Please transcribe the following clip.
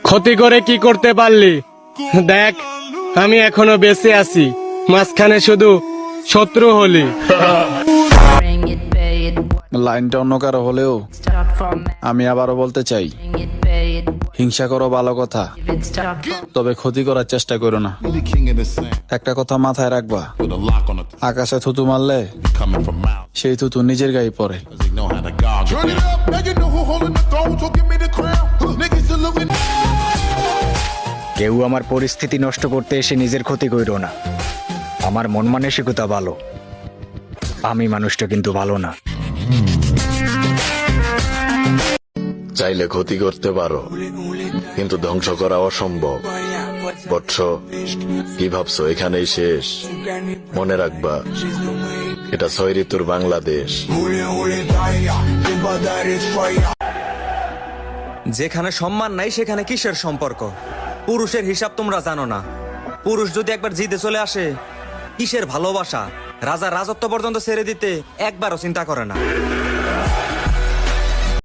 ক্ষতি করে কি করতে পারলি? দেখ, আমি এখনো বেঁচে আছি, মাঝখানে শুধু শত্রু হলি। Bring it, pay it, লাইনটা অন্য কারো হলেও start from আমি আবারও বলতে চাই, bring it, pay it, হিংসা করো ভালো কথা, if it start from তবে ক্ষতি করার চেষ্টা করো না। The king of the sand একটা কথা মাথায় রাখবা, with a lock on the আকাশে থুতু মারলে coming from out. সেই থুতু নিজের গায়ে পড়ে। Cause they know how to gog. Turn it up, now you know who holding the throne, so give me the crown. Niggas saluting. কেউ আমার পরিস্থিতি নষ্ট করতে এসে নিজের ক্ষতি কইরো না। আমার মন মানসিকতা ভালো, আমি মানুষটা কিন্তু ভালো না। চাইলে ক্ষতি করতে পারো, কিন্তু ধ্বংস করা অসম্ভব। বৎস, কি ভাবছো এখানেই শেষ? মনে রাখবা, এটা 6 ঋতুর বাংলাদেশ। যেখানে সম্মান নাই সেখানে কিসের সম্পর্ক? পুরুষের হিসাব তোমরা জানো না। পুরুষ যদি একবার জিদে চলে আসে, কিসের ভালোবাসা? রাজার রাজত্ব পর্যন্ত ছেড়ে দিতে একবারও চিন্তা করে না।